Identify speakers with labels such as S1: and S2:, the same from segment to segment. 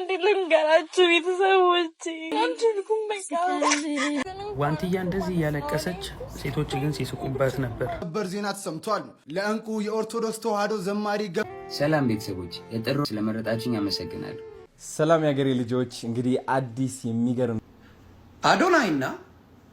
S1: ልንገራችሁ ቤተሰቦቼ አንቺልኩም በቃ
S2: ዋንትያ እንደዚህ ያለቀሰች ሴቶች ግን ሲስቁባት ነበር።
S3: ሰበር ዜና ተሰምቷል። ለእንቁ የኦርቶዶክስ ተዋህዶ ዘማሪ
S4: ሰላም ቤተሰቦች፣ የጥሩ ስለመረጣችሁኝ አመሰግናለሁ።
S5: ሰላም ያገሬ ልጆች፣ እንግዲህ አዲስ የሚገርም
S6: አዶናይና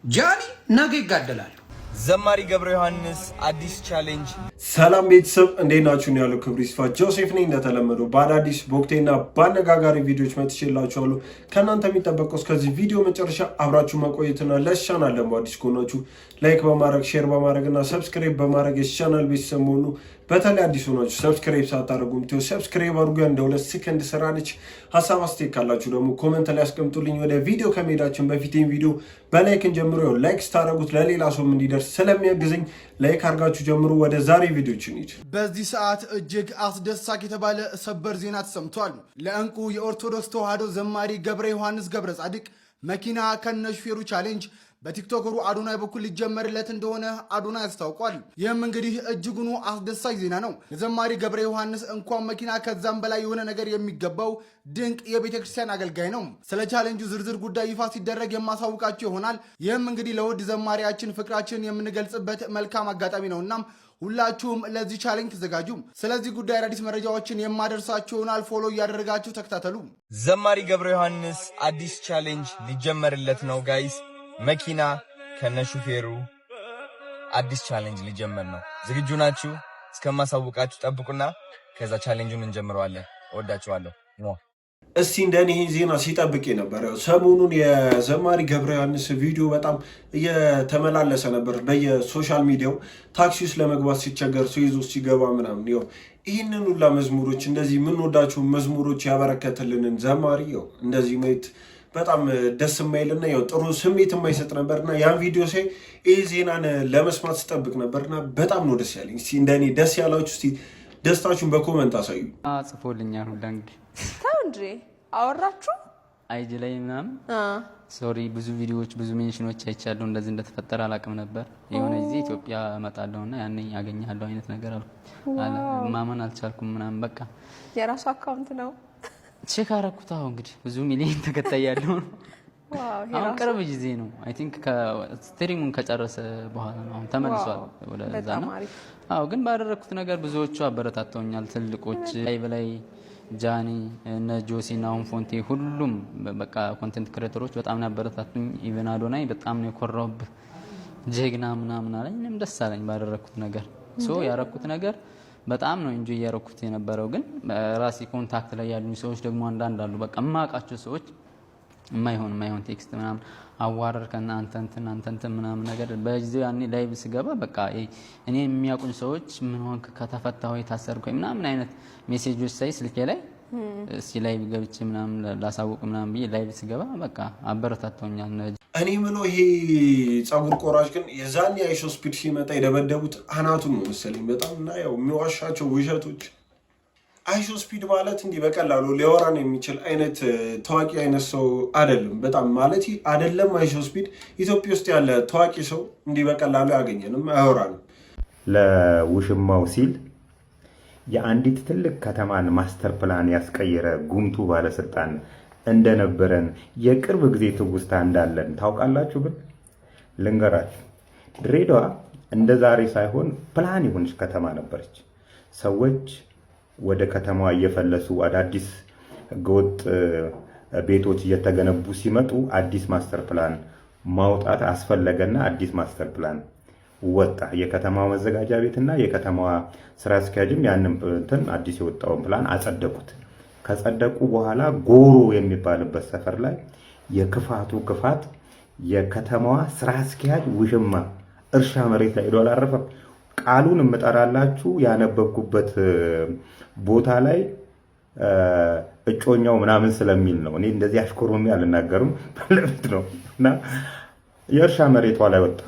S6: ጃኒ ነገ ይጋደላሉ።
S5: ዘማሪ ገብረ ዮሐንስ አዲስ ቻሌንጅ።
S7: ሰላም ቤተሰብ እንዴት ናችሁ? ነው ያለው ክብሩ ይስፋ ጆሴፍ ነኝ። እንደተለመደው በአዳዲስ በወቅቴና በአነጋጋሪ ቪዲዮዎች መጥቼላችኋለሁ። ከእናንተ የሚጠበቀው እስከዚህ ቪዲዮ መጨረሻ አብራችሁ መቆየትና ለቻናል ደግሞ አዲስ ከሆናችሁ ላይክ በማድረግ ሼር በማድረግና ሰብስክራይብ በማድረግ የቻናል ቤተሰብ መሆኑ በተለይ አዲስ ሆናችሁ ሰብስክራይብ ሳታደርጉ ምትው ሰብስክራይብ አድርጉ። እንደ 2 ሰከንድ ስራ ነች። ሐሳብ አስተያየት ካላችሁ ደግሞ ኮሜንት ላይ አስቀምጡልኝ። ወደ ቪዲዮ ከመሄዳችን በፊት ይሄን ቪዲዮ በላይክ እንጀምሩ። ላይክ ስታደርጉት ለሌላ ሰው እንዲደርስ ስለሚያግዘኝ ላይክ አድርጋችሁ ጀምሩ። ወደ ዛሬ ቪዲዮችን ይጭ
S3: በዚህ ሰዓት እጅግ አስደሳች የተባለ ሰበር ዜና ተሰምቷል። ለእንቁ የኦርቶዶክስ ተዋህዶ ዘማሪ ገብረ ዮሐንስ ገብረ ጻድቅ መኪና ከነሹፌሩ ቻሌንጅ በቲክቶከሩ አዶናይ በኩል ሊጀመርለት እንደሆነ አዶናይ አስታውቋል። ይህም እንግዲህ እጅጉኑ አስደሳች ዜና ነው። ለዘማሪ ገብረ ዮሐንስ እንኳን መኪና ከዛም በላይ የሆነ ነገር የሚገባው ድንቅ የቤተ ክርስቲያን አገልጋይ ነው። ስለ ቻሌንጁ ዝርዝር ጉዳይ ይፋ ሲደረግ የማሳውቃቸው ይሆናል። ይህም እንግዲህ ለውድ ዘማሪያችን ፍቅራችንን የምንገልጽበት መልካም አጋጣሚ ነው። እናም ሁላችሁም ለዚህ ቻሌንጅ ተዘጋጁ። ስለዚህ ጉዳይ አዳዲስ መረጃዎችን የማደርሳችሁ ይሆናል። ፎሎ እያደረጋችሁ ተከታተሉ።
S5: ዘማሪ ገብረ ዮሐንስ አዲስ ቻሌንጅ ሊጀመርለት ነው ጋይስ። መኪና ከነሹፌሩ አዲስ ቻሌንጅ ሊጀመር ነው። ዝግጁ ናችሁ? እስከማሳውቃችሁ ጠብቁና ከዛ ቻሌንጁን እንጀምረዋለን። እወዳችኋለሁ።
S7: እስቲ እንደኔ ይሄን ዜና ሲጠብቅ ነበር። ሰሞኑን የዘማሪ ገብረ ዮሐንስ ቪዲዮ በጣም እየተመላለሰ ነበር በየሶሻል ሚዲያው። ታክሲ ውስጥ ለመግባት ሲቸገር ሰው ይዞ ሲገባ ምናምን ይኸው ይህንን ሁላ መዝሙሮች እንደዚህ የምንወዳቸው መዝሙሮች ያበረከተልንን ዘማሪ ይኸው እንደዚህ ማየት በጣም ደስ የማይልና ያው ጥሩ ስሜት የማይሰጥ ነበርና ያን ቪዲዮ ሳይ ይሄ ዜናን ለመስማት ስጠብቅ ነበርና በጣም ነው ደስ ያለኝ። እስቲ እንደኔ ደስ ያላችሁ እስቲ ደስታችሁን በኮሜንት አሳዩ።
S4: ጽፎልኛል ሁላ እንግዲህ
S1: ታው እንጂ አወራችሁ
S4: አይጂ ላይ ምናምን ሶሪ ብዙ ቪዲዮዎች ብዙ ሜንሽኖች አይቻለሁ። እንደዚህ እንደተፈጠረ አላውቅም ነበር። የሆነ ጊዜ ኢትዮጵያ እመጣለሁና ያኔ ያገኛለሁ አይነት ነገር አለ። ማመን አልቻልኩም ምናምን በቃ
S1: የራሱ አካውንት ነው
S4: ቼክ አደረኩት። አሁን እንግዲህ ብዙ ሚሊዮን ተከታይ ያለው ነው። አሁን ቅርብ ጊዜ ነው አይ ቲንክ ከስትሪሙን ከጨረሰ በኋላ ነው አሁን ተመልሷል ወደዛ ነው። አዎ ግን ባደረኩት ነገር ብዙዎቹ አበረታተውኛል። ትልቆች ላይ ጃኒ እነ ጆሲና አሁን ፎንቴ ሁሉም በቃ ኮንቴንት ክሬተሮች በጣም ነው ያበረታቱኝ። ኢቨን አዶናይ በጣም ነው የኮራውብህ ጀግና ምናምን አለኝ። እኔም ደስ አለኝ ባደረኩት ነገር። ያረኩት ነገር በጣም ነው እንጂ ያረኩት የነበረው። ግን ራሴ ኮንታክት ላይ ያሉኝ ሰዎች ደግሞ አንዳንድ አሉ በቃ ማቃቸው ሰዎች የማይሆን ቴክስት ምናምን አዋረር ከና አንተንተ ምናምን ነገር በጊዜው ያኔ ላይቭ ስገባ በቃ እኔ የሚያውቁኝ ሰዎች ምን ሆንክ ከተፈታው የታሰርኩ ምናምን አይነት ሜሴጆች ሳይ ስልኬ ላይ እስቲ ላይቭ ገብቼ ምናምን ላሳውቅ ምናምን ብዬ ላይቭ ስገባ በቃ አበረታተውኛል።
S7: እኔ ምለው ይሄ ጸጉር ቆራጭ ግን የዛኔ አይሾ ስፒድ ሲመጣ የደበደቡት አናቱን ነው መሰለኝ በጣም እና ያው የሚዋሻቸው ውሸቶች። አይሾ ስፒድ ማለት እንዲህ በቀላሉ ሊያወራን የሚችል አይነት ታዋቂ አይነት ሰው አይደለም። በጣም ማለት አይደለም አይሾ ስፒድ ኢትዮጵያ ውስጥ ያለ ታዋቂ ሰው እንዲህ በቀላሉ ያገኘንም አያወራንም።
S8: ለውሽማው ሲል የአንዲት ትልቅ ከተማን ማስተር ፕላን ያስቀየረ ጉምቱ ባለስልጣን እንደነበረን የቅርብ ጊዜ ትውስታ እንዳለን ታውቃላችሁ። ግን ልንገራችሁ፣ ድሬዳዋ እንደ ዛሬ ሳይሆን ፕላን የሆነች ከተማ ነበረች። ሰዎች ወደ ከተማዋ እየፈለሱ አዳዲስ ህገወጥ ቤቶች እየተገነቡ ሲመጡ አዲስ ማስተር ፕላን ማውጣት አስፈለገና አዲስ ማስተር ፕላን ወጣ። የከተማው መዘጋጃ ቤትና የከተማዋ ስራ አስኪያጅም ያንን አዲስ የወጣውን ፕላን አጸደቁት። ከጸደቁ በኋላ ጎሮ የሚባልበት ሰፈር ላይ የክፋቱ ክፋት የከተማዋ ስራ አስኪያጅ ውሽማ እርሻ መሬት ላይ ሄዶ አላረፈም። ቃሉን እምጠራላችሁ ያነበብኩበት ቦታ ላይ እጮኛው ምናምን ስለሚል ነው። እኔ እንደዚህ አሽኮሮሚ አልናገርም ለምን ነው። እና የእርሻ መሬቷ ላይ ወጣ።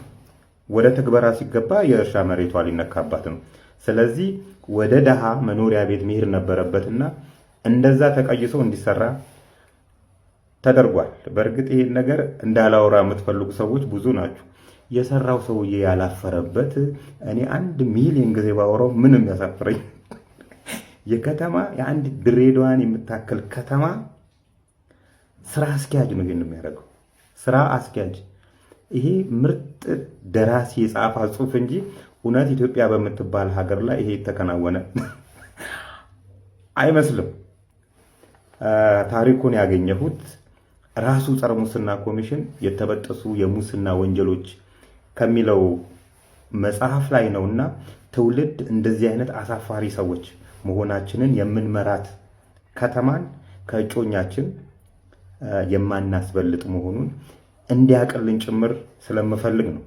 S8: ወደ ተግበራ ሲገባ የእርሻ መሬቷ ሊነካባት ነው። ስለዚህ ወደ ደሃ መኖሪያ ቤት መሄድ ነበረበትና እንደዛ ተቀይሶ እንዲሰራ ተደርጓል። በእርግጥ ይሄን ነገር እንዳላወራ የምትፈልጉ ሰዎች ብዙ ናችሁ። የሰራው ሰውዬ ያላፈረበት እኔ 1 ሚሊዮን ጊዜ ባወራው ምንም ያሳፍረኝ የከተማ የአንድ ድሬዳዋን የምታከል ከተማ ስራ አስኪያጅ ነው ይሄን የሚያደርገው። ስራ አስኪያጅ ይሄ ምርጥ ደራሲ የጻፈ ጽሑፍ እንጂ እውነት ኢትዮጵያ በምትባል ሀገር ላይ ይሄ የተከናወነ አይመስልም። ታሪኩን ያገኘሁት ራሱ ጸረ ሙስና ኮሚሽን የተበጠሱ የሙስና ወንጀሎች ከሚለው መጽሐፍ ላይ ነውና ትውልድ እንደዚህ አይነት አሳፋሪ ሰዎች መሆናችንን የምንመራት ከተማን ከእጮኛችን የማናስበልጥ መሆኑን እንዲያቀልን ጭምር ስለምፈልግ ነው።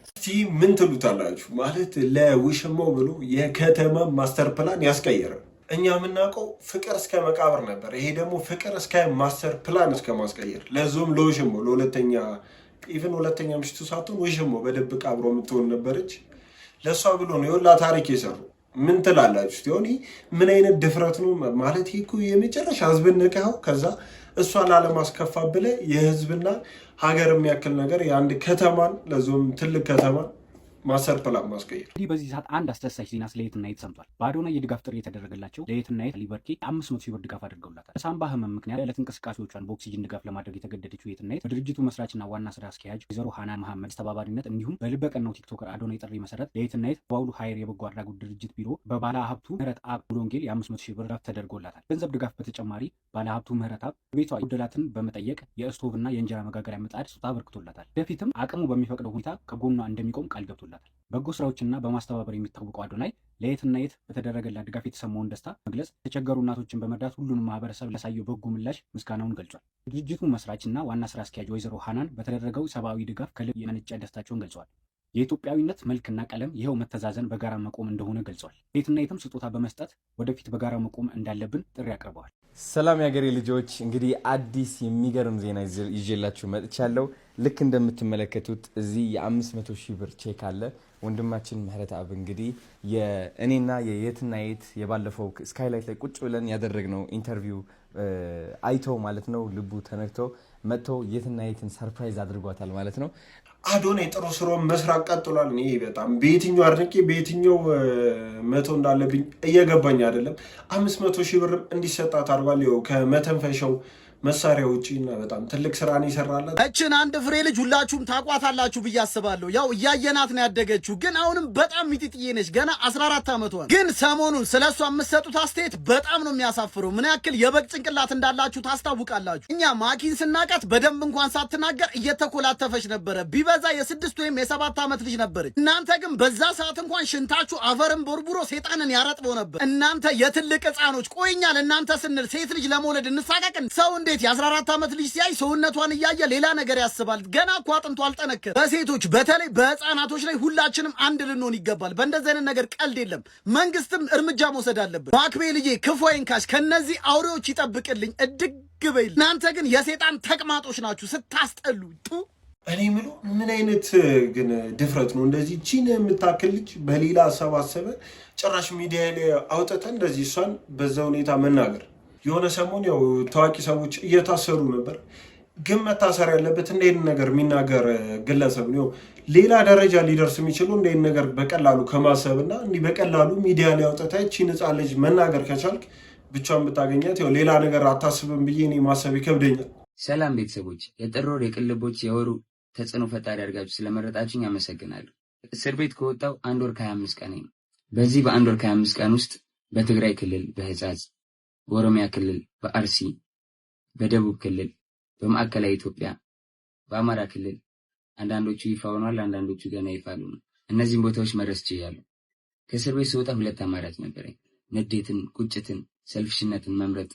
S7: እስቲ ምን ትሉታላችሁ? ማለት ለውሽማው ብሎ የከተማ ማስተር ፕላን ያስቀየረ እኛ የምናውቀው ፍቅር እስከ መቃብር ነበር። ይሄ ደግሞ ፍቅር እስከ ማስተር ፕላን እስከ ማስቀየር፣ ለዞም ለውሽማው ለሁለተኛ ኢቭን ሁለተኛ ምሽቱ ሳትሆን ውሽማው በድብቅ አብሮ የምትሆን ነበረች። ለእሷ ብሎ ነው የወላ ታሪክ የሰሩ። ምን ትላላችሁ? ሲሆን ምን አይነት ድፍረት ነው ማለት እኮ የመጨረሻ ህዝብን ንቀኸው ከዛ እሷን ላለማስከፋ ብለህ የህዝብና ሀገር የሚያክል ነገር የአንድ ከተማን ለዞም ትልቅ ከተማን ማስተር ፕላን ማስቀየር።
S2: እንግዲህ በዚህ ሰዓት አንድ አስደሳች ዜና ስለ የትናየት ሰምቷል። በአዶናይ የድጋፍ ጥሪ የተደረገላቸው ለየትናየት ሊበርኪ 500,000 ብር ድጋፍ አድርገውላታል። በሳምባ ህመም ምክንያት የዕለት እንቅስቃሴዎቿን በኦክሲጅን ድጋፍ ለማድረግ የተገደደችው የትናየት በድርጅቱ መስራችና ዋና ስራ አስኪያጅ ወይዘሮ ሃናን መሐመድ አስተባባሪነት እንዲሁም በልበቀናው ቲክቶከር አዶናይ ጥሪ መሰረት ለየትናየት በዋውሉ ሀይር የበጎ አድራጎት ድርጅት ቢሮ በባለ ሀብቱ ምህረት አብ ሙሉወንጌል የ500,000 ብር ድጋፍ ተደርጎላታል። ገንዘብ ድጋፍ በተጨማሪ ባለ ሀብቱ ምህረት አብ ቤቷ ጉደላትን በመጠየቅ የስቶቭና የእንጀራ መጋገሪያ ምጣድ ስጦታ አበርክቶላታል። በፊትም አቅሙ በሚፈቅደው ሁኔታ ከጎኗ እንደሚቆም ቃል ገብቶላታል። በጎ ስራዎችና በማስተባበር የሚታወቀው አዶናይ ለየትናየት በተደረገላት ድጋፍ የተሰማውን ደስታ መግለጽ፣ የተቸገሩ እናቶችን በመርዳት ሁሉንም ማህበረሰብ ላሳየው በጎ ምላሽ ምስጋናውን ገልጿል። ድርጅቱ መስራችና ዋና ስራ አስኪያጅ ወይዘሮ ሃናን በተደረገው ሰብአዊ ድጋፍ ከልብ የመነጨ ደስታቸውን ገልጸዋል። የኢትዮጵያዊነት መልክና ቀለም ይኸው መተዛዘን በጋራ መቆም እንደሆነ ገልጿል። የትናየትም ስጦታ በመስጠት ወደፊት በጋራ መቆም እንዳለብን ጥሪ አቅርበዋል።
S5: ሰላም የሀገሬ ልጆች፣ እንግዲህ አዲስ የሚገርም ዜና ይዤላችሁ መጥቻለሁ። ልክ እንደምትመለከቱት እዚህ የ500,000 ብር ቼክ አለ። ወንድማችን ምህረት አብ እንግዲህ የእኔና የየትናየት የባለፈው ስካይላይት ላይ ቁጭ ብለን ያደረግነው ኢንተርቪው አይቶ ማለት ነው ልቡ ተነክቶ መጥቶ የትናየትን ሰርፕራይዝ አድርጓታል ማለት ነው።
S7: አዶናይ ጥሩ ስራውን መስራት ቀጥሏል። እኔ በጣም በየትኛው አድንቄ በየትኛው መቶ እንዳለብኝ እየገባኝ አይደለም። 500,000 ብር እንዲሰጣት አድርጓል። ይኸው ከመተንፈሻው መሳሪያ ውጪ እና በጣም ትልቅ ስራ ነው ይሰራላት።
S9: እችን አንድ ፍሬ ልጅ ሁላችሁም ታቋታላችሁ ብዬ አስባለሁ። ያው እያየናት ነው ያደገችው፣ ግን አሁንም በጣም ሚጢጥዬ ነች። ገና 14 ዓመቷ። ግን ሰሞኑን ስለሷ የምትሰጡት አስተያየት በጣም ነው የሚያሳፍረው። ምን ያክል የበግ ጭንቅላት እንዳላችሁ ታስታውቃላችሁ። እኛ ማኪን ስናቃት በደንብ እንኳን ሳትናገር እየተኮላተፈች ነበረ። ቢበዛ የ6 ወይም የ7 ዓመት ልጅ ነበረች። እናንተ ግን በዛ ሰዓት እንኳን ሽንታችሁ አፈርን ቦርቡሮ ሴጣንን ያረጥበው ነበር። እናንተ የትልቅ ህፃኖች። ቆይኛ ለእናንተ ስንል ሴት ልጅ ለመውለድ እንሳቀቅን። ሰው እንዴት የ14 ዓመት ልጅ ሲያይ ሰውነቷን እያየ ሌላ ነገር ያስባል? ገና እኮ አጥንቷ አልጠነከረ። በሴቶች በተለይ በህፃናቶች ላይ ሁላችንም አንድ ልንሆን ይገባል። በእንደዚህ አይነት ነገር ቀልድ የለም። መንግስትም እርምጃ መውሰድ አለበት። ማክቤ ልጄ ክፉ አይንካሽ፣ ከነዚህ አውሬዎች ይጠብቅልኝ። እድግ በይል። እናንተ ግን የሴጣን ተቅማጦች ናችሁ። ስታስጠሉ።
S7: እኔ ምሎ ምን አይነት ግን ድፍረት ነው እንደዚህ ቺን የምታክል ልጅ በሌላ አሰባሰበ ጭራሽ ሚዲያ ላይ አውጥተን እንደዚህ እሷን በዛ ሁኔታ መናገር። የሆነ ሰሞን ያው ታዋቂ ሰዎች እየታሰሩ ነበር። ግን መታሰር ያለበት እንደይን ነገር የሚናገር ግለሰብ ነው። ሌላ ደረጃ ሊደርስ የሚችለው እንደይን ነገር በቀላሉ ከማሰብና እንዲህ በቀላሉ ሚዲያ ላይ አውጥተህ ቺን ህፃን ልጅ መናገር ከቻልክ ብቻውን ብታገኛት ያው ሌላ ነገር አታስብም ብዬ እኔ ማሰብ ይከብደኛል።
S10: ሰላም ቤተሰቦች፣ የጥር ወር የቅልቦች የወሩ ተጽዕኖ ፈጣሪ አድርጋችሁ ስለመረጣችሁኝ አመሰግናለሁ። እስር ቤት ከወጣው 1 ወር ከ25 ቀን ነው። በዚህ በ1 ወር ከ25 ቀን ውስጥ በትግራይ ክልል በህጻጽ፣ በኦሮሚያ ክልል በአርሲ፣ በደቡብ ክልል፣ በማዕከላዊ ኢትዮጵያ፣ በአማራ ክልል አንዳንዶቹ ይፋ ሆኗል፣ አንዳንዶቹ ገና ይፋ አልሆኑም። እነዚህን ቦታዎች መድረስ ችያለሁ። ከእስር ቤት ስወጣ 2 አማራጭ ነበረኝ። ንዴትን፣ ቁጭትን፣ ሰልፍሽነትን መምረጥ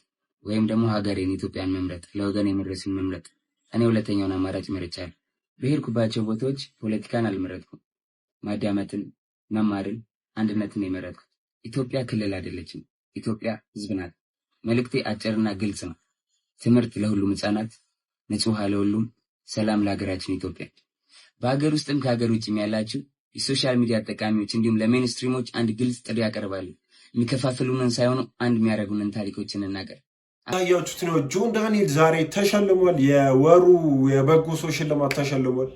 S10: ወይም ደግሞ ሀገሬን ኢትዮጵያን መምረጥ፣ ለወገን የመድረስን መምረጥ። እኔ ሁለተኛውን አማራጭ መርጫለሁ። በሄድኩባቸው ቦታዎች ፖለቲካን አልመረጥኩም። ማዳመጥን፣ መማርን፣ አንድነትን የመረጥኩት። ኢትዮጵያ ክልል አይደለችም። ኢትዮጵያ ህዝብ ናት። መልእክቴ አጭርና ግልጽ ነው። ትምህርት ለሁሉም ህፃናት፣ ንጹህ ውሃ ለሁሉም፣ ሰላም ለሀገራችን ኢትዮጵያ። በሀገር ውስጥም ከሀገር ውጭም ያላችሁ የሶሻል ሚዲያ ተጠቃሚዎች እንዲሁም ለሜንስትሪሞች አንድ ግልጽ ጥሪ ያቀርባሉ። የሚከፋፍሉንን ሳይሆኑ አንድ የሚያደርጉንን ታሪኮችን እናገር።
S7: ያያችሁት ነው። ጆን ዳንኤል ዛሬ ተሸልሟል። የወሩ የበጎ ሰው ሽልማት ተሸልሟል።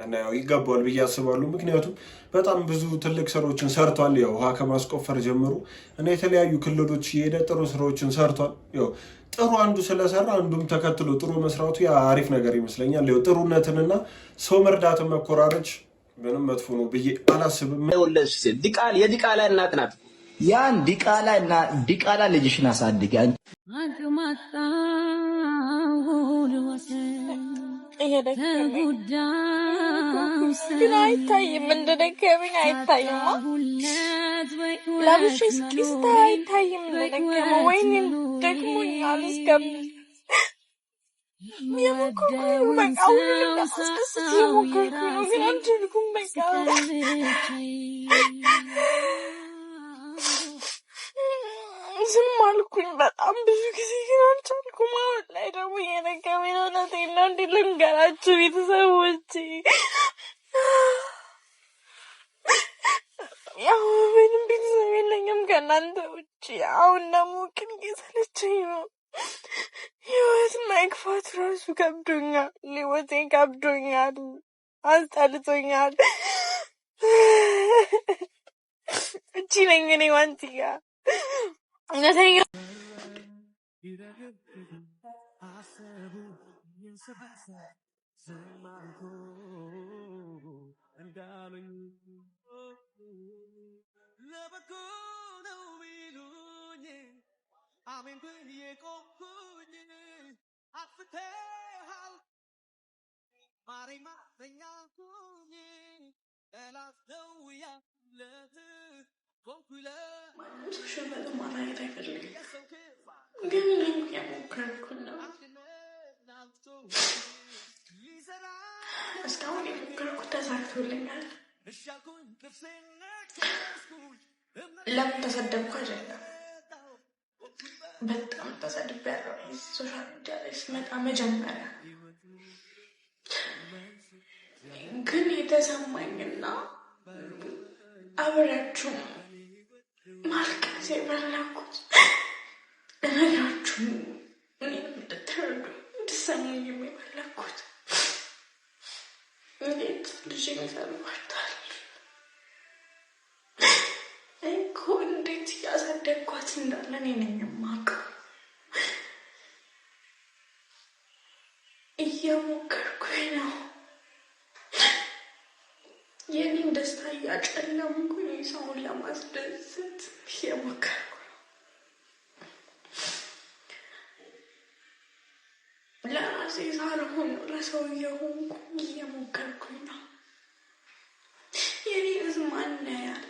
S7: እና ያው ይገባዋል ብዬ አስባለሁ። ምክንያቱም በጣም ብዙ ትልቅ ስራዎችን ሰርቷል። ያው ውሃ ከማስቆፈር ጀምሮ እና የተለያዩ ክልሎች የሄደ ጥሩ ስራዎችን ሰርቷል። ያው ጥሩ አንዱ ስለሰራ አንዱም ተከትሎ ጥሩ መስራቱ ያ አሪፍ ነገር ይመስለኛል። ያው ጥሩነትንና ሰው መርዳትን መኮራረጅ ምንም መጥፎ ነው ብዬ አላስብም።
S11: የዲቃላ እናት ናት። ያን ዲቃላ ልጅሽን አሳድጊ።
S1: ግን አይታይም፣ እንደደከመኝ አይታይም። ለብሼ እስኪስታ አይታይም እንደደከመ። ወይኔ ደክሞኛል እስከምል የሞከርኩ በቃ ሁሉንም ለማስደሰት የሞከርኩ ነው፣ ግን አልቻልኩም። በቃ ዝም አልኩኝ በጣም ብዙ ጊዜ፣ ግን አልቻልኩም። አሁን ላይ ደግሞ እየደከመኝ ነው። እውነቴን ነው። እንዴት ልንገራችሁ ቤተሰቦቼ? ያው ምንም ቤተሰብ የለኝም ከእናንተ ውጭ። አሁን ደግሞ ግን እየሰለቸኝ ነው። ህይወት መግፋት ራሱ ከብዶኛል። ህይወቴ ከብዶኛል፣ አስጠልቶኛል። እቺ ነኝ እኔ ዋንቲያ እውነተኛ ማንም ሰው ሽበት ማራየት አይፈልግም፣ ግን እኔም የሞከርኩ ነው። እስካሁን የሞከርኩት ተሳክቶልኛል። ለምን ተሰደብኩ አይደለም፣ በጣም ተሰድቤያለሁ። ሶሻል ሚዲያ ላይ ስመጣ መጀመሪያ ግን የተሰማኝና አብሬያችሁም ማልቀስ የፈለኩት እነግራችሁ እኔም እንድትረዱ እንድትሰሙኝ የፈለኩት እንዴት ልጅ ይፈልጓታል እኮ እንዴት እያሳደግኳት እንዳለ እኔ ነኝ የማውቀው። እየሞከርኩኝ ነው። የኔን ደስታ እያጨለምኩኝ ሰውን ለማስደሰት እየሞከርኩ ነው። ለራሴ ሳልሆን ለሰው እየሆንኩኝ እየሞከርኩኝ ነው። የኔንስ ማን ያያል?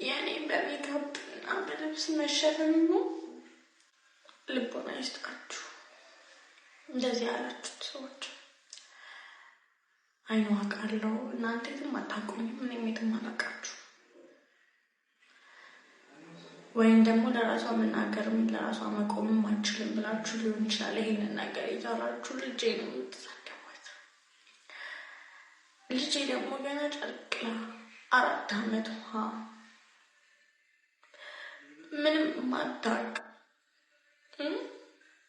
S1: የኔ በሜካፕና በልብስ መሸፈን ነው። ልቦና ይስጣችሁ እንደዚህ ያላችሁት ሰዎች። አይኖ አውቃለሁ እናንተ የትም አታውቁኝም፣ እኔም የትም አላውቃችሁ። ወይም ደግሞ ለራሷ መናገርም ለራሷ መቆምም አልችልም ብላችሁ ሊሆን ይችላል ይሄንን ነገር እያላችሁ ልጄ ነው የምትሳደቧት። ልጄ ደግሞ ገና ጨርቅላ 4 ዓመት ምንም ማታውቅ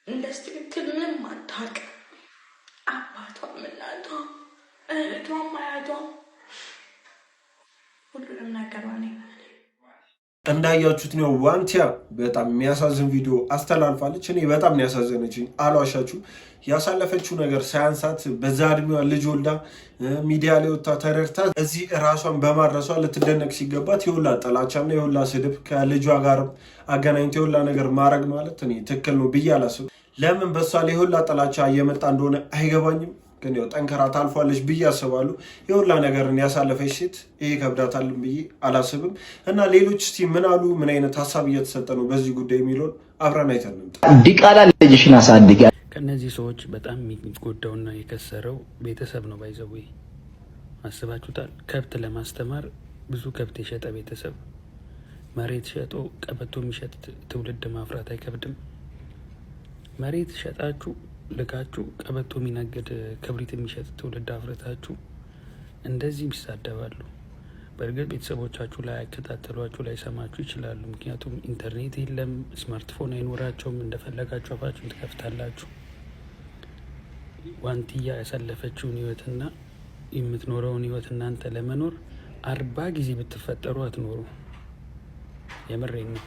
S1: እንደዚህ ትክክል ምንም ማታውቅ አባቷም እናቷም እህቷም አያቷም ሁሉንም ነገር ነው።
S7: እንዳያችሁት ነው ዋንቲያ በጣም የሚያሳዝን ቪዲዮ አስተላልፋለች። እኔ በጣም ነው ያሳዘነችኝ፣ አልዋሻችሁ። ያሳለፈችው ነገር ሳያንሳት በዛ እድሜዋ ልጅ ወልዳ ሚዲያ ላይ ወጥታ ተረድታ እዚህ ራሷን በማድረሷ ልትደነቅ ሲገባት የሁላ ጥላቻና የሁላ ስድብ ከልጇ ጋር አገናኝቶ የሁላ ነገር ማድረግ ማለት እኔ ትክክል ነው ብዬ አላስብም። ለምን በሷ ላይ የሁላ ጥላቻ እየመጣ እንደሆነ አይገባኝም። ግን ያው ጠንከራ ታልፏለች ብዬ አስባለሁ። የሁላ ነገርን ያሳለፈች ሴት ይሄ ከብዳታልን ብዬ አላስብም። እና ሌሎች እስቲ ምን አሉ፣ ምን አይነት ሀሳብ እየተሰጠ ነው በዚህ ጉዳይ የሚለውን አብረን አይተን እንምጣ።
S11: ዲቃላ ልጅሽን አሳድጊ።
S2: ከእነዚህ ሰዎች በጣም የሚጎዳውና የከሰረው ቤተሰብ ነው። ባይዘዌ አስባችሁታል? ከብት ለማስተማር ብዙ ከብት የሸጠ ቤተሰብ መሬት ሸጦ ቀበቶ የሚሸጥ ትውልድ ማፍራት አይከብድም? መሬት ሸጣችሁ ልካችሁ ቀበቶ የሚነግድ ክብሪት የሚሸጥ ትውልድ አፍርታችሁ እንደዚህ ይሳደባሉ። በእርግጥ ቤተሰቦቻችሁ ላይ ያከታተሏችሁ ላይ ሰማችሁ ይችላሉ። ምክንያቱም ኢንተርኔት የለም፣ ስማርትፎን አይኖራቸውም። እንደፈለጋችሁ አፋችሁን ትከፍታላችሁ።
S12: ዋንትያ ያሳለፈችውን ህይወትና የምትኖረውን ህይወት እናንተ ለመኖር 40 ጊዜ ብትፈጠሩ አትኖሩ። የምሬን ነው።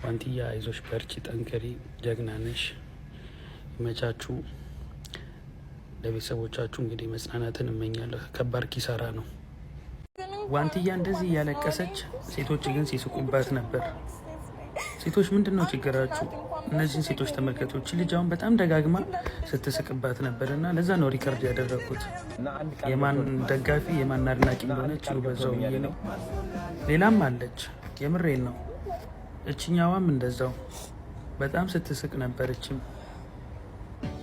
S12: ዋንትያ አይዞሽ፣ በርቺ፣ ጠንክሪ፣ ጀግና ነሽ። ይመቻችሁ። ለቤተሰቦቻችሁ እንግዲህ መጽናናትን እመኛለሁ። ከባድ ኪሳራ ነው። ዋንትያ እንደዚህ እያለቀሰች ሴቶች ግን ሲስቁባት ነበር። ሴቶች ምንድን ነው ችግራችሁ? እነዚህን ሴቶች ተመልከቶች። ልጅ አሁን በጣም ደጋግማ ስትስቅባት ነበር እና ለዛ ነው ሪከርድ ያደረግኩት። የማን ደጋፊ የማን አድናቂ እንደሆነች በዛው ብዬ ነው። ሌላም አለች፣ የምሬን ነው። እችኛዋም እንደዛው በጣም ስትስቅ ነበር። እችም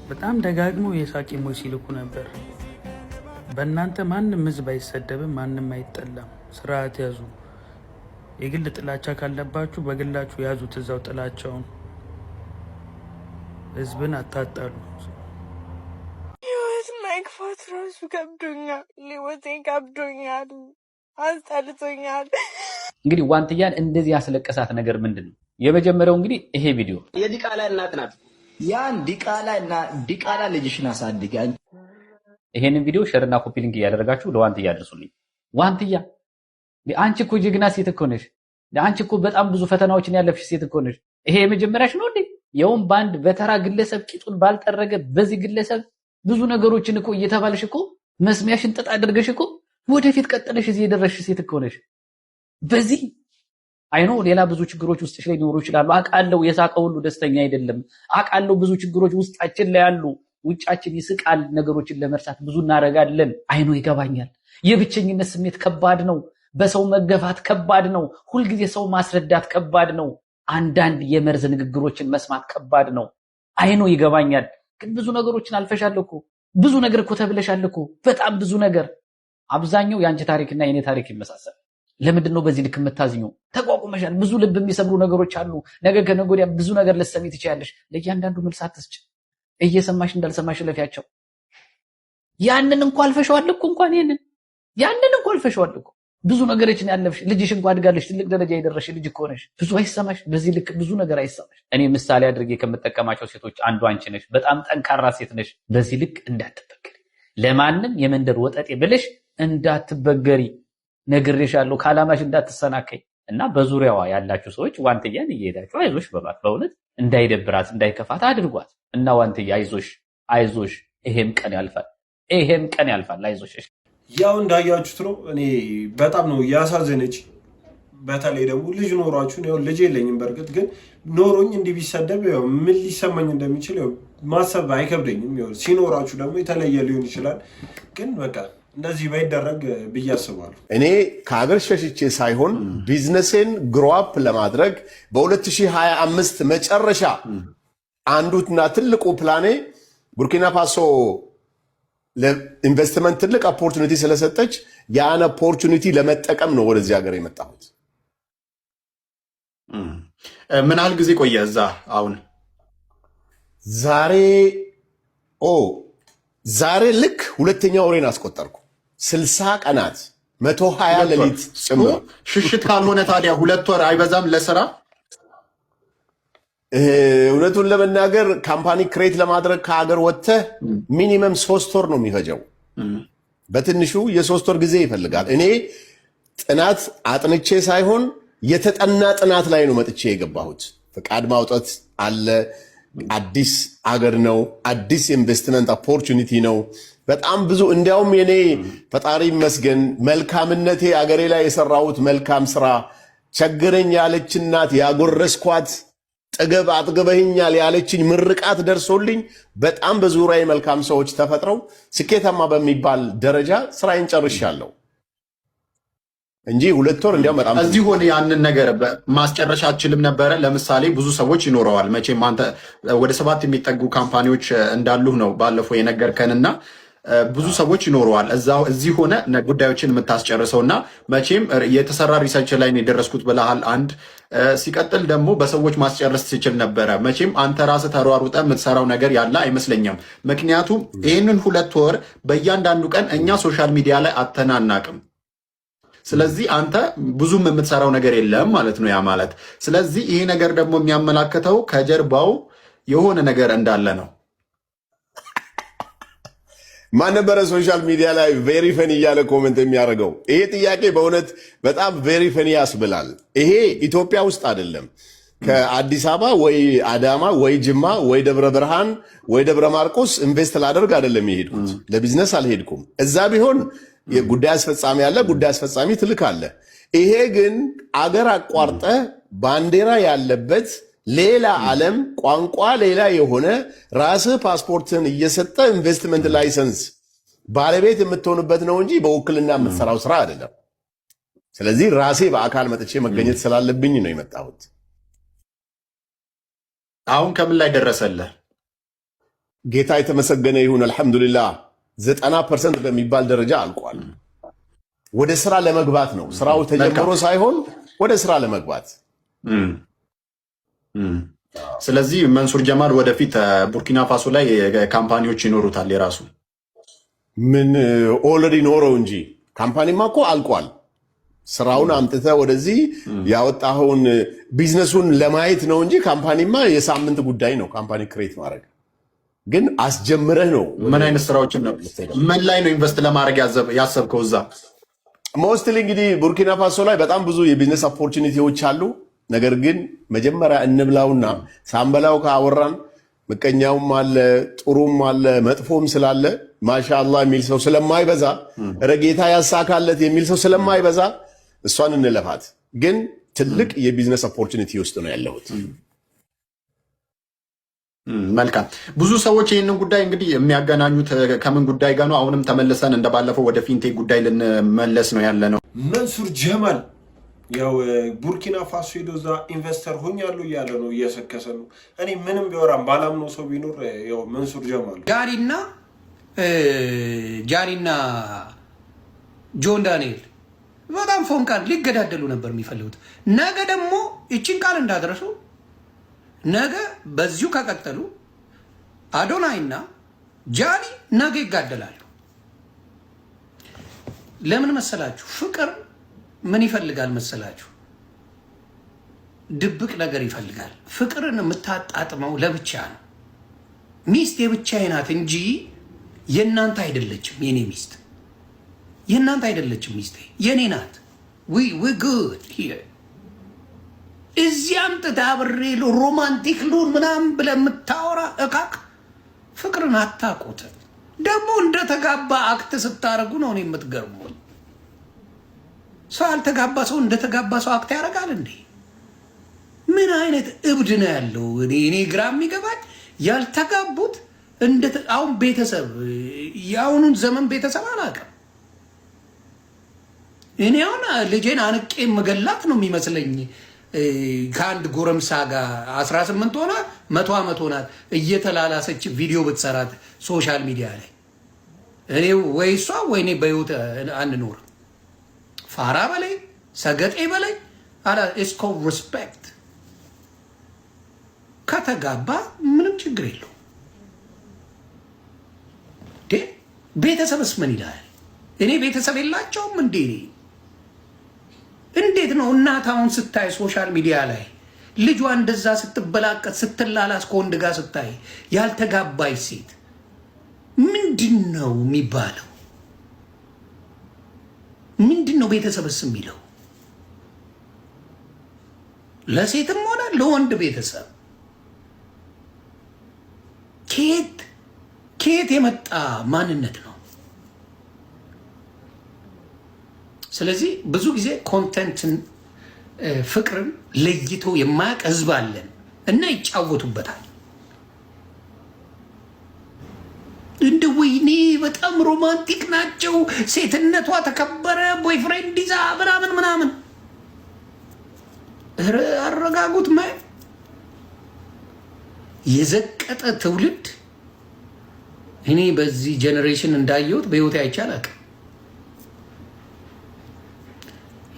S12: በጣም ደጋግሞ የሳቅ ኢሞጂ ሲልኩ ነበር። በእናንተ ማንም ህዝብ አይሰደብም፣ ማንም አይጠላም። ስርዓት ያዙ። የግል ጥላቻ ካለባችሁ በግላችሁ ያዙት እዛው ጥላቻውን። ህዝብን አታጣሉ።
S1: ህይወት መግፋት ራሱ ከብዶኛል። ህይወቴ ከብዶኛል፣ አስጠልቶኛል።
S13: እንግዲህ ዋንትያን እንደዚህ ያስለቀሳት ነገር ምንድን ነው? የመጀመሪያው እንግዲህ ይሄ ቪዲዮ
S11: የዲቃላ እናት ናት። ያን ዲቃላ ልጅሽን አሳድጊ።
S13: ይሄንን ቪዲዮ ሼርና ኮፒ ሊንክ እያደረጋችሁ ለዋንትያ አድርሱልኝ። ዋንትያ አንቺ እኮ ጀግና ሴት እኮ ነሽ። አንቺ እኮ በጣም ብዙ ፈተናዎችን ያለፍሽ ሴት እኮ ነሽ። ይሄ የመጀመሪያሽ ነው እንዴ? የውም በአንድ በተራ ግለሰብ ቂጡን ባልጠረገ በዚህ ግለሰብ ብዙ ነገሮችን እኮ እየተባልሽ እኮ መስሚያሽን ጥጥ አድርገሽ እኮ ወደፊት ቀጥለሽ እዚህ የደረስሽ ሴት እኮ ነሽ። በዚህ አይኖ ሌላ ብዙ ችግሮች ውስጥሽ ላይ ሊኖሩ ይችላሉ። አውቃለሁ። የሳቀ ሁሉ ደስተኛ አይደለም። አውቃለሁ። ብዙ ችግሮች ውስጣችን ላይ ያሉ፣ ውጫችን ይስቃል። ነገሮችን ለመርሳት ብዙ እናደርጋለን። አይኖ ይገባኛል። የብቸኝነት ስሜት ከባድ ነው። በሰው መገፋት ከባድ ነው። ሁልጊዜ ሰው ማስረዳት ከባድ ነው። አንዳንድ የመርዝ ንግግሮችን መስማት ከባድ ነው። አይኖ ይገባኛል። ግን ብዙ ነገሮችን አልፈሻል እኮ። ብዙ ነገር እኮ ተብለሻል እኮ። በጣም ብዙ ነገር። አብዛኛው የአንቺ ታሪክና የኔ ታሪክ ይመሳሰል። ለምንድን ነው በዚህ ልክ የምታዝኙ? ተቋቁመሻል። ብዙ ልብ የሚሰብሩ ነገሮች አሉ። ነገ ከነገ ወዲያ ብዙ ነገር ልትሰሚ ትችያለሽ። ለእያንዳንዱ መልስ አትስጭ። እየሰማሽ እንዳልሰማሽ ለፊያቸው። ያንን እንኳን አልፈሻል እኮ። ያንን እንኳን አልፈሻል እኮ። ብዙ ነገሮችን ያለፍሽ ልጅሽ እንኳን አድጋለሽ። ትልቅ ደረጃ የደረስሽ ልጅ እኮ ነሽ። ብዙ አይሰማሽ። በዚህ ልክ ብዙ ነገር አይሰማሽ። እኔ ምሳሌ አድርጌ ከምጠቀማቸው ሴቶች አንዱ አንቺ ነሽ። በጣም ጠንካራ ሴት ነሽ። በዚህ ልክ እንዳትበገሪ፣ ለማንም የመንደር ወጠጤ ብለሽ እንዳትበገሪ ነግሬሻለሁ። ከዓላማሽ እንዳትሰናከይ እና በዙሪያዋ ያላችሁ ሰዎች ዋንትያን እየሄዳችሁ አይዞሽ በሏት። በእውነት እንዳይደብራት እንዳይከፋት አድርጓት እና ዋንትያ አይዞሽ፣ ይሄም ቀን ያልፋል፣ አይዞሽ።
S7: ያው እንዳያችሁት ነው። እኔ በጣም ነው ያሳዘነች። በተለይ ደግሞ ልጅ ኖሯችሁን፣ ያው ልጅ የለኝም በእርግጥ ግን ኖሮኝ እንዲህ ቢሰደብ ያው ምን ሊሰማኝ እንደሚችል ያው ማሰብ አይከብደኝም። ያው ሲኖራችሁ ደግሞ የተለየ ሊሆን ይችላል። ግን በቃ እንደዚህ ባይደረግ ብዬ አስባለሁ።
S14: እኔ ከሀገር ሸሽቼ ሳይሆን ቢዝነሴን ግሮአፕ ለማድረግ በ2025 መጨረሻ አንዱና ትልቁ ፕላኔ ቡርኪና ፋሶ ለኢንቨስትመንት ትልቅ ኦፖርቹኒቲ ስለሰጠች ያን ኦፖርቹኒቲ ለመጠቀም ነው ወደዚህ ሀገር የመጣሁት።
S15: ምን ያህል ጊዜ ቆየ እዛ? አሁን
S14: ዛሬ ልክ ሁለተኛ ወሬን አስቆጠርኩ። 60 ቀናት 120 ሌሊት ጭምር።
S15: ሽሽት ካልሆነ ታዲያ 2 ወር አይበዛም ለስራ?
S14: እውነቱን ለመናገር ካምፓኒ ክሬት ለማድረግ ከሀገር ወጥተህ ሚኒመም 3 ወር ነው የሚፈጀው። በትንሹ የ3 ወር ጊዜ ይፈልጋል። እኔ ጥናት አጥንቼ ሳይሆን የተጠና ጥናት ላይ ነው መጥቼ የገባሁት። ፈቃድ ማውጣት አለ። አዲስ አገር ነው። አዲስ ኢንቨስትመንት ኦፖርቹኒቲ ነው። በጣም ብዙ እንዲያውም የኔ ፈጣሪ ይመስገን መልካምነቴ አገሬ ላይ የሰራሁት መልካም ስራ ቸገረኝ ያለች እናት ያጎረስኳት ጥገብ አጥገበኛል ያለችኝ ምርቃት ደርሶልኝ በጣም በዙሪያዬ መልካም ሰዎች ተፈጥረው ስኬታማ በሚባል ደረጃ ስራዬን ጨርሻለሁ እንጂ 2 ወር እንዲያውም በጣም
S15: እዚህ ሆነ ያንን ነገር ማስጨረሻ አችልም ነበረ። ለምሳሌ ብዙ ሰዎች ይኖረዋል መቼም አንተ ወደ 7 የሚጠጉ ካምፓኒዎች እንዳሉህ ነው ባለፈው የነገርከንና ብዙ ሰዎች ይኖረዋል እዚህ ሆነ ጉዳዮችን የምታስጨርሰውና መቼም የተሰራ ሪሰርች ላይ ነው የደረስኩት ብለሃል። አንድ ሲቀጥል ደግሞ በሰዎች ማስጨረስ ትችል ነበረ። መቼም አንተ ራስህ ተሯሩጠ የምትሰራው ነገር ያለ አይመስለኝም። ምክንያቱም ይህንን 2 ወር በእያንዳንዱ ቀን እኛ ሶሻል ሚዲያ ላይ አተናናቅም። ስለዚህ አንተ ብዙም የምትሰራው ነገር የለም ማለት ነው ያ ማለት። ስለዚህ ይሄ ነገር ደግሞ የሚያመላክተው ከጀርባው የሆነ ነገር እንዳለ ነው።
S14: ማን ነበረ ሶሻል ሚዲያ ላይ ቬሪ ፈኒ እያለ ኮመንት የሚያደርገው? ይሄ ጥያቄ በእውነት በጣም ቬሪ ፈኒ ያስብላል። ይሄ ኢትዮጵያ ውስጥ አይደለም። ከአዲስ አበባ ወይ አዳማ ወይ ጅማ ወይ ደብረ ብርሃን ወይ ደብረ ማርቆስ ኢንቨስት ላደርግ አይደለም የሄድኩት። ለቢዝነስ አልሄድኩም። እዛ ቢሆን ጉዳይ አስፈጻሚ አለ፣ ጉዳይ አስፈጻሚ ትልክ አለ። ይሄ ግን አገር አቋርጠ ባንዲራ ያለበት ሌላ ዓለም ቋንቋ ሌላ የሆነ ራስህ ፓስፖርትን እየሰጠ ኢንቨስትመንት ላይሰንስ ባለቤት የምትሆንበት ነው እንጂ በውክልና የምትሰራው ስራ አይደለም። ስለዚህ ራሴ በአካል መጥቼ መገኘት ስላለብኝ ነው የመጣሁት።
S15: አሁን ከምን ላይ ደረሰልህ?
S14: ጌታ የተመሰገነ ይሁን። አልሐምዱሊላህ 90% በሚባል ደረጃ አልቋል። ወደ ስራ ለመግባት ነው። ስራው ተጀምሮ ሳይሆን ወደ ስራ ለመግባት።
S15: ስለዚህ መንሱር ጀማል ወደፊት ቡርኪና ፋሶ ላይ ካምፓኒዎች ይኖሩታል የራሱ።
S14: ምን ኦልሬዲ ኖረው እንጂ ካምፓኒማ እኮ አልቋል። ስራውን አምጥተ ወደዚህ ያወጣኸውን ቢዝነሱን ለማየት ነው እንጂ ካምፓኒማ የሳምንት ጉዳይ ነው። ካምፓኒ ክሬት ማድረግ ግን አስጀምረህ ነው።
S15: ምን አይነት ስራዎችን ነው ምን ላይ ነው ኢንቨስት ለማድረግ ያሰብከው? እዛ
S14: ሞስትሊ እንግዲህ ቡርኪና ፋሶ ላይ በጣም ብዙ የቢዝነስ ኦፖርቹኒቲዎች አሉ። ነገር ግን መጀመሪያ እንብላውና ሳንበላው ካወራን ምቀኛውም አለ፣ ጥሩም አለ፣ መጥፎም ስላለ ማሻአላህ የሚል ሰው ስለማይበዛ ረጌታ ያሳካለት የሚል ሰው ስለማይበዛ እሷን እንለፋት። ግን ትልቅ የቢዝነስ ኦፖርቹኒቲ ውስጥ ነው ያለሁት።
S15: መልካም። ብዙ ሰዎች ይህንን ጉዳይ እንግዲህ የሚያገናኙት ከምን ጉዳይ ጋር ነው? አሁንም ተመልሰን እንደባለፈው ወደ ፊንቴክ ጉዳይ ልንመለስ ነው ያለ ነው።
S7: መንሱር ጀማል ያው ቡርኪና ፋሶ ሄዶ እዛ ኢንቨስተር ሆኛለሁ እያለ ነው፣ እየሰከሰ ነው። እኔ ምንም ቢወራም ባላምነው ሰው ቢኖር ያው መንሱር ጀማል
S6: ጃኒና ጆን ዳንኤል በጣም ፎንቃል ሊገዳደሉ ነበር የሚፈልጉት። ነገ ደግሞ ይችን ቃል እንዳደረሱ ነገ በዚሁ ከቀጠሉ አዶናይና ጃኒ ነገ ይጋደላሉ። ለምን መሰላችሁ? ፍቅር ምን ይፈልጋል መሰላችሁ? ድብቅ ነገር ይፈልጋል። ፍቅርን የምታጣጥመው ለብቻ ነው። ሚስት የብቻዬ ናት እንጂ የእናንተ አይደለችም። የኔ ሚስት የእናንተ አይደለችም። ሚስቴ የኔ ናት። ዊ ጉድ ሂር እዚያም ተዳብሬ ሮማንቲክ ሉን ምናምን ብለህ የምታወራ እካክ ፍቅርን አታውቁትም። ደግሞ እንደተጋባ አክት ስታደርጉ ነው እኔ የምትገርሙኝ። ሰው ያልተጋባ ሰው እንደተጋባ ሰው አክት ያደርጋል እንዴ? ምን አይነት እብድ ነው ያለው? እኔ ግራ የሚገባኝ ያልተጋቡት አሁን ቤተሰብ የአሁኑን ዘመን ቤተሰብ አላውቅም። እኔ አሁን ልጄን አንቄ መገላት ነው የሚመስለኝ። ከአንድ ጎረምሳ ጋር 18 ሆና 100 ዓመት ሆናት እየተላላሰች ቪዲዮ ብትሰራት ሶሻል ሚዲያ ላይ እኔ ወይ እሷ ወይ እኔ በህይወት አንኖርም። ፋራ በላይ ሰገጤ በላይ አላ ኢስኮ ሪስፔክት ከተጋባ ምንም ችግር የለው። ቤተሰብስ ምን ይላል? እኔ ቤተሰብ የላቸውም እንዴ? እንዴት ነው እናት አሁን ስታይ ሶሻል ሚዲያ ላይ ልጇ እንደዛ ስትበላቀት ስትላላስ ከወንድ ጋር ስታይ ያልተጋባች ሴት ምንድን ነው የሚባለው? ምንድን ነው ቤተሰብስ የሚለው? ለሴትም ሆነ ለወንድ ቤተሰብ ከየት የመጣ ማንነት ነው? ስለዚህ ብዙ ጊዜ ኮንተንትን ፍቅርን ለይቶ የማያውቅ ህዝብ አለን እና ይጫወቱበታል። እንደ ወይኔ በጣም ሮማንቲክ ናቸው፣ ሴትነቷ ተከበረ፣ ቦይፍሬንድ ይዛ ምናምን። አረጋጉት። የዘቀጠ ትውልድ እኔ በዚህ ጄኔሬሽን እንዳየሁት በህይወት አይቻላል።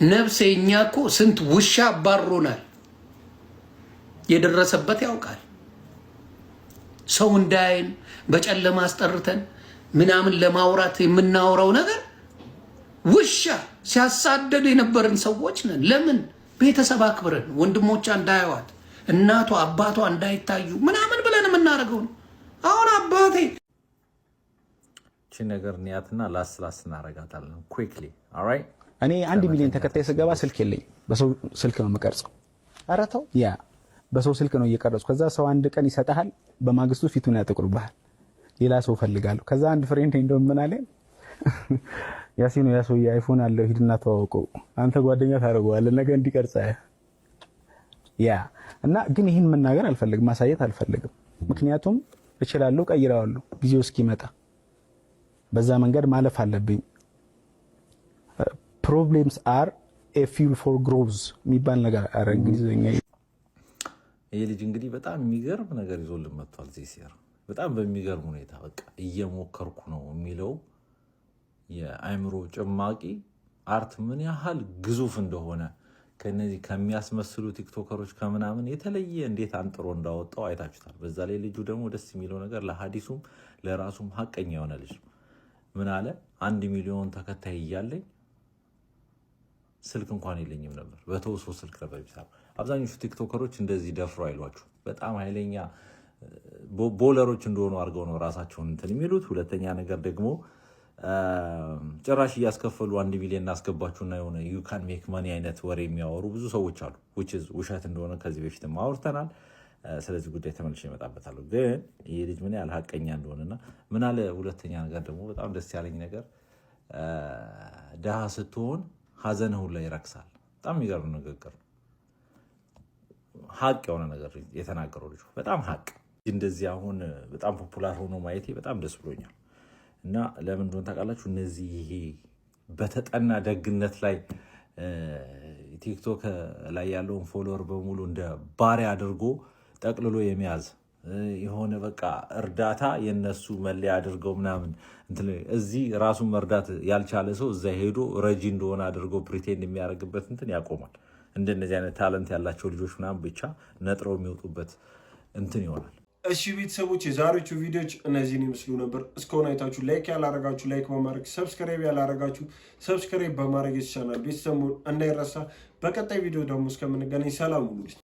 S6: ነፍሴ እኛ እኮ ስንት ውሻ አባሮናል። የደረሰበት ያውቃል። ሰው እንዳይን በጨለማ አስጠርተን ምናምን ለማውራት የምናወራው ነገር ውሻ ሲያሳደዱ የነበርን ሰዎች ነን። ለምን? ቤተሰብ አክብረን ወንድሞቿ እንዳያዋት እናቷ አባቷ እንዳይታዩ ምናምን ብለን የምናደርገው ነው። አሁን አባቴ
S16: እቺ ነገር ንያትና ላስ እናረጋታለን ኩዊክሊ ኦልራይት።
S17: እኔ 1 ሚሊዮን ተከታይ ስገባ ስልክ የለኝ፣ በሰው ስልክ ነው የምቀርጸው። ኧረ ተው፣ ያ በሰው ስልክ ነው እየቀረጽኩ። ከዛ ሰው አንድ ቀን ይሰጣል፣ በማግስቱ ፊቱን ያጠቁርብሃል። ሌላ ሰው ፈልጋለሁ። ከዛ አንድ ፍሬንድ እንደው ምን አለ ያሲኑ ያ ሰው አይፎን አለው ሂድና ተዋወቀው፣ አንተ ጓደኛ ታደርገዋለህ ነገ እንዲቀርጻ። ያ እና ግን ይህን መናገር አልፈልግም፣ ማሳየት አልፈልግም። ምክንያቱም እችላለሁ፣ ቀይረዋለሁ ጊዜው እስኪመጣ በዛ መንገድ ማለፍ አለብኝ። ፕሮብሌምስ አር ኤ ፊውል ፎር ግሮዝ የሚባል ነገር አረ እንግሊዝኛ።
S16: ይሄ ልጅ እንግዲህ በጣም የሚገርም ነገር ይዞልን መጥቷል። ዚሲር በጣም በሚገርም ሁኔታ በቃ እየሞከርኩ ነው የሚለው የአእምሮ ጭማቂ አርት ምን ያህል ግዙፍ እንደሆነ ከነዚህ ከሚያስመስሉ ቲክቶከሮች ከምናምን የተለየ እንዴት አንጥሮ እንዳወጣው አይታችሁታል። በዛ ላይ ልጁ ደግሞ ደስ የሚለው ነገር ለሀዲሱም ለራሱም ሀቀኛ የሆነ ልጅ ነው። ምን አለ 1 ሚሊዮን ተከታይ እያለኝ ስልክ እንኳን የለኝም ነበር፣ በተወሶ ስልክ ነበር የሚሰራው። አብዛኞቹ ቲክቶከሮች እንደዚህ ደፍሮ አይሏችሁ፣ በጣም ኃይለኛ ቦለሮች እንደሆኑ አድርገው ነው ራሳቸውን እንትን የሚሉት። ሁለተኛ ነገር ደግሞ ጭራሽ እያስከፈሉ 1 ሚሊዮን እናስገባችሁና የሆነ ዩ ካን ሜክ ማኒ አይነት ወሬ የሚያወሩ ብዙ ሰዎች አሉ። ውሸት እንደሆነ ከዚህ በፊትም አውርተናል። ስለዚህ ጉዳይ ተመልሼ እመጣበታለሁ። ግን ይህ ልጅ ምን ያህል ሀቀኛ እንደሆነና ምን አለ። ሁለተኛ ነገር ደግሞ በጣም ደስ ያለኝ ነገር ድሃ ስትሆን ሀዘንህ ሁላ ይረክሳል። በጣም የሚገርም ንግግር ነው። ሀቅ የሆነ ነገር የተናገረው ልጁ በጣም ሀቅ። እንደዚህ አሁን በጣም ፖፑላር ሆኖ ማየቴ በጣም ደስ ብሎኛል። እና ለምን እንደሆነ ታውቃላችሁ? እነዚህ ይሄ በተጠና ደግነት ላይ ቲክቶክ ላይ ያለውን ፎሎወር በሙሉ እንደ ባሪያ አድርጎ ጠቅልሎ የሚያዝ የሆነ በቃ እርዳታ የነሱ መለያ አድርገው ምናምን እዚህ ራሱን መርዳት ያልቻለ ሰው እዛ ሄዶ ረጂ እንደሆነ አድርገው ፕሪቴንድ የሚያደርግበት እንትን ያቆማል። እንደነዚህ አይነት ታለንት ያላቸው ልጆች ምናምን ብቻ ነጥረው የሚወጡበት እንትን ይሆናል።
S7: እሺ ቤተሰቦች የዛሬዎቹ ቪዲዮዎች እነዚህን ይመስሉ ነበር። እስከሆነ አይታችሁ ላይክ ያላረጋችሁ ላይክ በማድረግ ሰብስክራይብ ያላረጋችሁ ሰብስክራይብ በማድረግ ይቻላል። ቤተሰቡ እንዳይረሳ። በቀጣይ ቪዲዮ ደግሞ እስከምንገናኝ ሰላም ሁኑ።